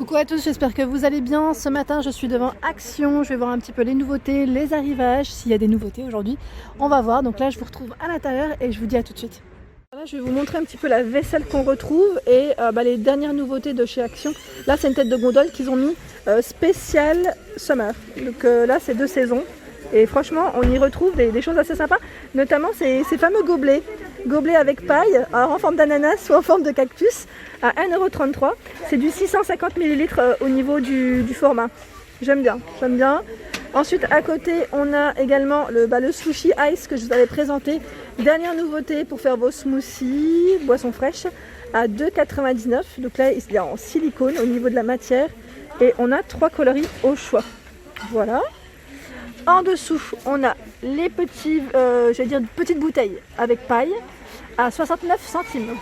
Coucou à tous, j'espère que vous allez bien. Ce matin, je suis devant Action. Je vais voir un petit peu les nouveautés, les arrivages. S'il y a des nouveautés aujourd'hui, on va voir. Donc là, je vous retrouve à l'intérieur et je vous dis à tout de suite. Là, je vais vous montrer un petit peu la vaisselle qu'on retrouve et les dernières nouveautés de chez Action. Là, c'est une tête de gondole qu'ils ont mis spécial summer. Donc là, c'est 2 saisons. Et franchement, on y retrouve des choses assez sympas, notamment ces fameux gobelets. Gobelets avec paille, alors en forme d'ananas ou en forme de cactus, à 1,33 €. C'est du 650 ml au niveau du format. J'aime bien, j'aime bien. Ensuite, à côté, on a également le sushi ice que je vous avais présenté. Dernière nouveauté pour faire vos smoothies, boissons fraîches, à 2,99 €. Donc là, il est en silicone au niveau de la matière. Et on a 3 coloris au choix. Voilà. En dessous, on a les petites bouteilles avec paille à 69 centimes.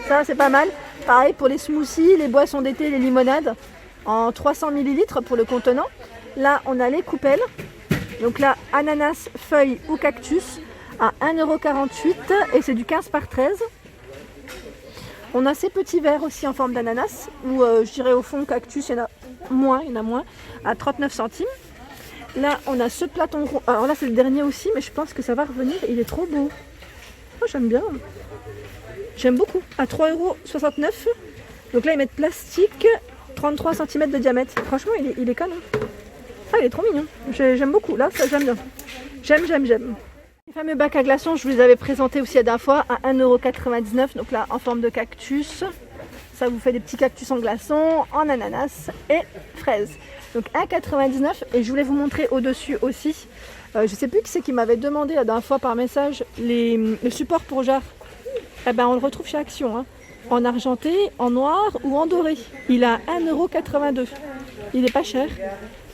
Ça, c'est pas mal. Pareil pour les smoothies, les boissons d'été, les limonades en 300 ml pour le contenant. Là, on a les coupelles. Donc là, ananas, feuille ou cactus à 1,48 € et c'est du 15 par 13. On a ces petits verres aussi en forme d'ananas ou je dirais au fond cactus, il y en a moins à 39 centimes. Là, on a ce platon rond. Alors là, c'est le dernier aussi, mais je pense que ça va revenir. Il est trop beau. Oh, j'aime bien. J'aime beaucoup. À 3,69 €. Donc là, ils mettent plastique, 33 cm de diamètre. Franchement, il est canon. Ah, il est trop mignon. J'aime beaucoup. Là, ça, j'aime bien. J'aime. Les fameux bacs à glaçons, je vous les avais présentés aussi la dernière fois à 1,99 €. Donc là, en forme de cactus. Ça vous fait des petits cactus en glaçons, en ananas et fraises. Donc 1,99 € et je voulais vous montrer au-dessus aussi. Je ne sais plus qui c'est qui m'avait demandé la dernière fois par message le support pour jarre. Eh ben, on le retrouve chez Action, hein. En argenté, en noir ou en doré. Il a 1,82 €. Il n'est pas cher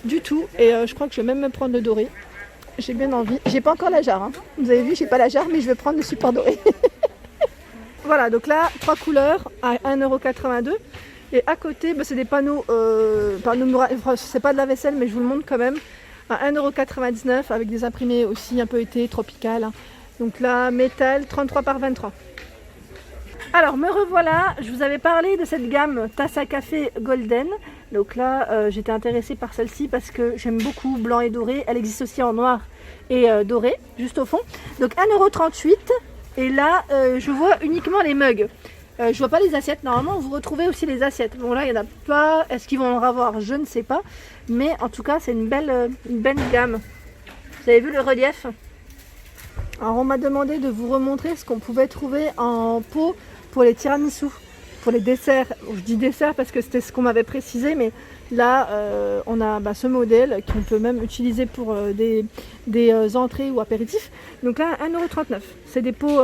du tout et je crois que je vais même me prendre le doré. J'ai bien envie. J'ai pas encore la jarre, hein. Vous avez vu, j'ai pas la jarre mais je vais prendre le support doré. Voilà, donc là, 3 couleurs à 1,82 €. Et à côté, c'est des panneaux murales. Enfin, c'est pas de la vaisselle, mais je vous le montre quand même. À 1,99 € avec des imprimés aussi un peu été, tropical. Hein. Donc là, métal, 33 par 23. Alors, me revoilà. Je vous avais parlé de cette gamme tasse à café golden. Donc là, j'étais intéressée par celle-ci parce que j'aime beaucoup blanc et doré. Elle existe aussi en noir et doré, juste au fond. Donc 1,38 €. Et là, je vois uniquement les mugs. Je vois pas les assiettes. Normalement, vous retrouvez aussi les assiettes. Bon, là, il n'y en a pas. Est-ce qu'ils vont en avoir? Je ne sais pas. Mais en tout cas, c'est une belle gamme. Vous avez vu le relief? Alors, on m'a demandé de vous remontrer ce qu'on pouvait trouver en pot pour les tiramisu, pour les desserts. Je dis dessert parce que c'était ce qu'on m'avait précisé. Mais là, on a ce modèle qu'on peut même utiliser pour des entrées ou apéritifs. Donc là, 1,39 €. C'est des pots...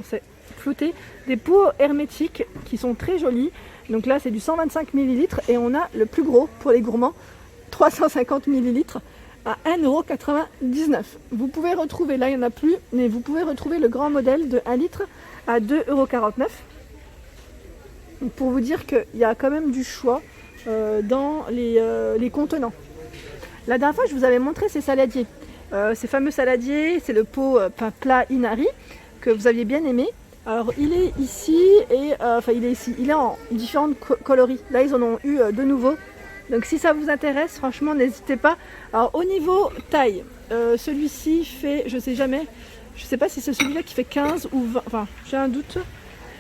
c'est flouté. Des pots hermétiques qui sont très jolis. Donc là, c'est du 125 ml et on a le plus gros pour les gourmands, 350 ml à 1,99 €. Vous pouvez retrouver, là il n'y en a plus, mais vous pouvez retrouver le grand modèle de 1 litre à 2,49 €. Donc pour vous dire qu'il y a quand même du choix dans les contenants. La dernière fois, je vous avais montré ces saladiers. Ces fameux saladiers, c'est le pot plat Inari que vous aviez bien aimé. Alors il est ici et il est en différentes coloris. Là ils en ont eu de nouveau. Donc si ça vous intéresse, franchement n'hésitez pas. Alors au niveau taille, celui-ci fait, je sais jamais, je sais pas si c'est celui-là qui fait 15 ou 20, enfin j'ai un doute.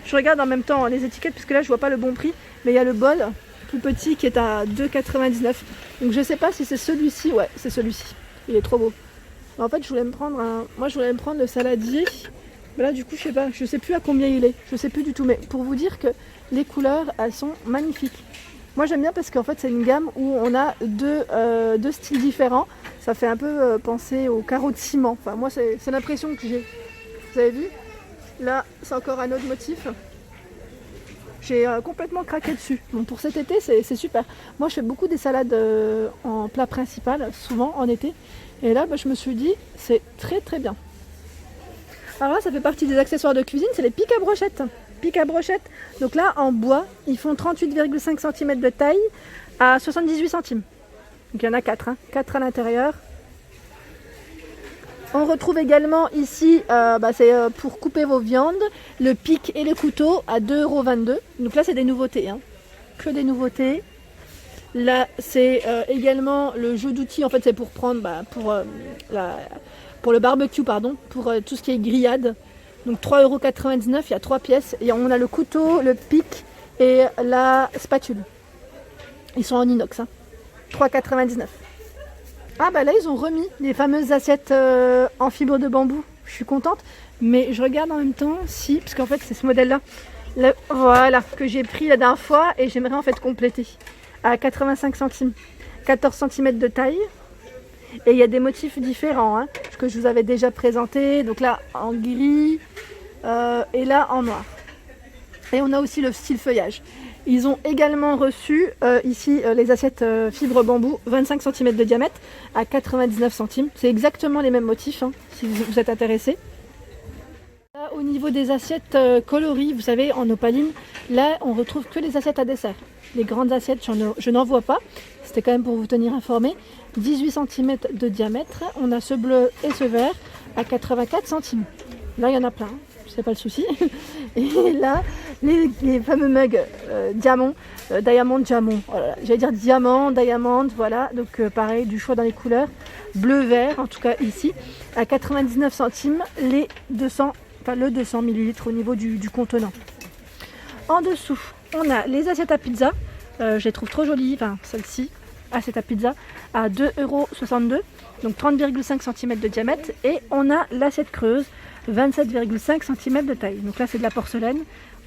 Je regarde en même temps les étiquettes parce que là je vois pas le bon prix, mais il y a le bol plus petit qui est à 2,99 €. Donc je sais pas si c'est celui-ci, ouais c'est celui-ci. Il est trop beau. En fait je voulais me prendre le saladier. Mais là du coup je sais plus à combien il est, je sais plus du tout, mais pour vous dire que les couleurs elles sont magnifiques. Moi j'aime bien parce qu'en fait c'est une gamme où on a deux styles différents, ça fait un peu penser au carreau de ciment, enfin moi c'est l'impression que j'ai. Vous avez vu? Là c'est encore un autre motif, j'ai complètement craqué dessus. Bon, pour cet été c'est super. Moi je fais beaucoup des salades en plat principal, souvent en été, et là je me suis dit c'est très très bien. Alors là, ça fait partie des accessoires de cuisine, c'est les pics à brochettes. Pics à brochettes, donc là, en bois, ils font 38,5 cm de taille à 78 centimes. Donc il y en a 4, 4 à l'intérieur. On retrouve également ici, c'est pour couper vos viandes, le pic et le couteau à 2,22 €. Donc là, c'est des nouveautés, que des nouveautés. Là, c'est également le jeu d'outils. En fait, c'est pour prendre pour le barbecue, pardon, pour tout ce qui est grillade. Donc 3,99 €, il y a 3 pièces. Et on a le couteau, le pic et la spatule. Ils sont en inox, hein. 3,99 €. Ah bah là, ils ont remis les fameuses assiettes en fibre de bambou. Je suis contente. Mais je regarde en même temps si... Parce qu'en fait, c'est ce modèle-là. Voilà, que j'ai pris la dernière fois et j'aimerais en fait compléter. À 85 centimes. 14 cm de taille. Et il y a des motifs différents, hein, que je vous avais déjà présenté. Donc là, en gris et là, en noir. Et on a aussi le style feuillage. Ils ont également reçu ici les assiettes fibre bambou, 25 cm de diamètre, à 99 centimes. C'est exactement les mêmes motifs, hein, si vous êtes intéressés. Là, au niveau des assiettes coloris, vous savez, en opaline, là, on retrouve que les assiettes à dessert. Les grandes assiettes, je n'en vois pas. C'était quand même pour vous tenir informé. 18 cm de diamètre. On a ce bleu et ce vert à 84 centimes. Là, il y en a plein. C'est pas le souci. Et là, les fameux mugs diamant, diamant. Voilà. J'allais dire diamant, diamant, voilà. Donc pareil, du choix dans les couleurs. Bleu-vert, en tout cas ici, à 99 centimes, le 200 ml au niveau du contenant. En dessous, on a les assiettes à pizza. Je les trouve trop jolies, enfin celle-ci, assiette à pizza, à 2,62 €, donc 30,5 cm de diamètre. Et on a l'assiette creuse, 27,5 cm de taille. Donc là, c'est de la porcelaine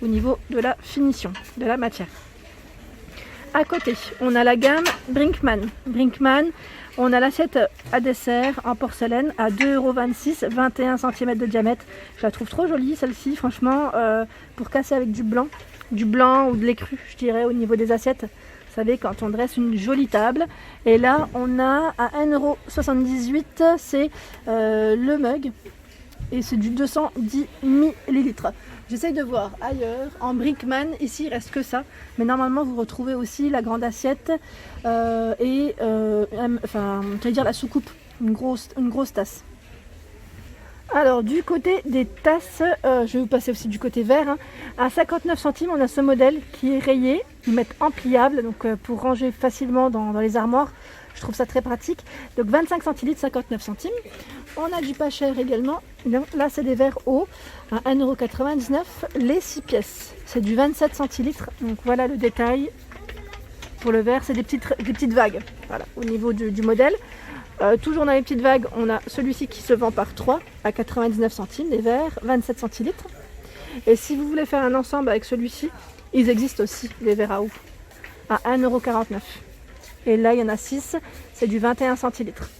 au niveau de la finition, de la matière. À côté, on a la gamme Brinkmann. Brinkmann, on a l'assiette à dessert en porcelaine à 2,26 €, 21 cm de diamètre. Je la trouve trop jolie celle-ci, franchement, pour casser avec du blanc ou de l'écru, je dirais, au niveau des assiettes. Vous savez, quand on dresse une jolie table. Et là, on a à 1,78 €, c'est le mug. Et c'est du 210 ml. J'essaye de voir ailleurs. En Brinkmann, ici, il reste que ça. Mais normalement, vous retrouvez aussi la grande assiette et j'allais dire la soucoupe, une grosse tasse. Alors, du côté des tasses, je vais vous passer aussi du côté vert. Hein. À 59 centimes, on a ce modèle qui est rayé. Ils mettent en pliable, donc pour ranger facilement dans les armoires. Je trouve ça très pratique. Donc 25 centilitres, 59 centimes. On a du pas cher également. Là, c'est des verres hauts à 1,99 €, les 6 pièces. C'est du 27 centilitres. Donc voilà le détail. Pour le verre, c'est des petites vagues. Voilà, au niveau du modèle. Toujours dans les petites vagues, on a celui-ci qui se vend par 3 à 99 centimes, les verres, 27 centilitres. Et si vous voulez faire un ensemble avec celui-ci, ils existent aussi, les verres à eau, à 1,49 €. Et là, il y en a 6, c'est du 21 centilitres.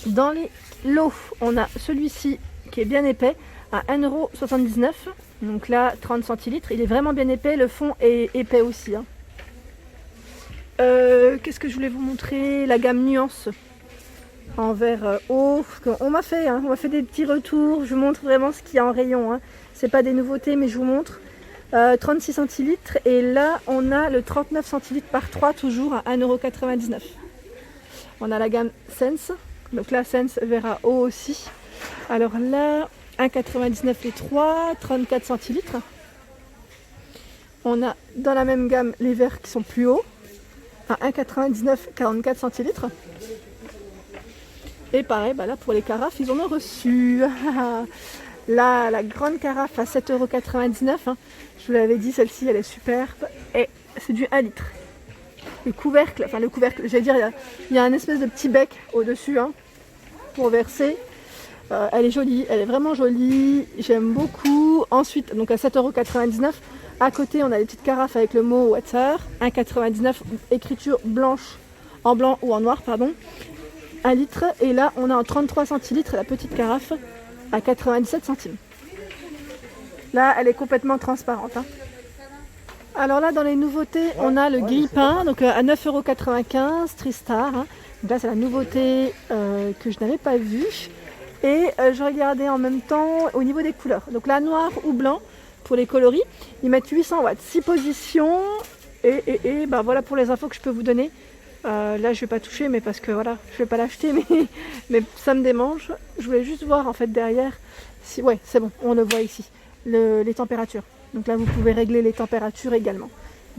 Dans les lots, on a celui-ci qui est bien épais à 1,79 €. Donc là, 30 centilitres. Il est vraiment bien épais. Le fond est épais aussi. Hein. Qu'est-ce que je voulais vous montrer? La gamme Nuance en verre haut. On m'a fait des petits retours. Je vous montre vraiment ce qu'il y a en rayon. Hein. C'est pas des nouveautés, mais je vous montre. 36 centilitres. Et là, on a le 39 centilitres par 3, toujours à 1,99 €. On a la gamme Sense. Donc là, Sense verre à eau aussi. Alors là, 1,99 € les 3, 34 centilitres. On a dans la même gamme les verres qui sont plus hauts, à 1,99 €, 44 centilitres. Et pareil, bah là pour les carafes, ils en ont reçu. Là, la grande carafe à 7,99 €. Hein. Je vous l'avais dit, celle-ci, elle est superbe. Et c'est du 1 litre. Le couvercle, j'allais dire, il y a un espèce de petit bec au-dessus, hein, pour verser. Elle est jolie, elle est vraiment jolie, j'aime beaucoup. Ensuite, donc à 7,99 €, à côté on a les petites carafes avec le mot water, 1,99 €, écriture blanche, en blanc ou en noir, pardon, 1 litre. Et là on a en 33 centilitres la petite carafe à 97 centimes. Là elle est complètement transparente. Hein. Alors là, dans les nouveautés, on a le grille-pain, donc à 9,95 € Tristar. Hein. Donc là, c'est la nouveauté que je n'avais pas vue. Et je regardais en même temps au niveau des couleurs. Donc là, noir ou blanc pour les coloris. Ils mettent 800 watts, 6 positions. Et bah, voilà pour les infos que je peux vous donner. Là, je vais pas toucher, mais parce que voilà, je vais pas l'acheter, mais ça me démange. Je voulais juste voir en fait derrière. Ouais, c'est bon, on le voit ici, les températures. Donc là, vous pouvez régler les températures également.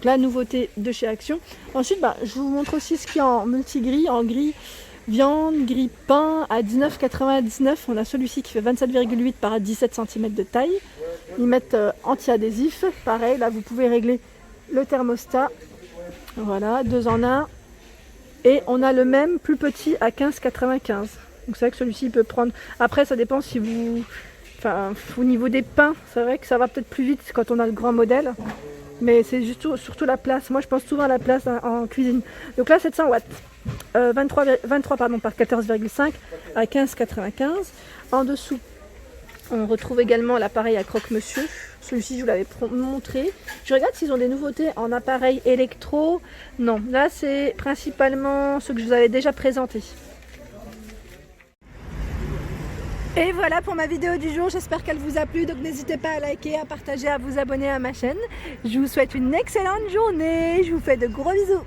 Donc la nouveauté de chez Action. Ensuite, je vous montre aussi ce qu'il y a en multi-gris, en gris viande, gris pain à 19,99. On a celui-ci qui fait 27,8 par 17 cm de taille. Ils mettent anti-adhésif. Pareil, là vous pouvez régler le thermostat. Voilà, 2 en 1. Et on a le même plus petit à 15,95. Donc c'est vrai que celui-ci peut prendre... Après ça dépend si vous... Enfin, au niveau des pains, c'est vrai que ça va peut-être plus vite quand on a le grand modèle. Mais c'est surtout la place. Moi je pense souvent à la place en cuisine. Donc là 700 watts. 23 par 14,5 à 15,95. En dessous, on retrouve également l'appareil à croque-monsieur. Celui-ci, je vous l'avais montré. Je regarde s'ils ont des nouveautés en appareil électro. Non, là, c'est principalement ce que je vous avais déjà présenté. Et voilà pour ma vidéo du jour, j'espère qu'elle vous a plu, donc n'hésitez pas à liker, à partager, à vous abonner à ma chaîne. Je vous souhaite une excellente journée, je vous fais de gros bisous.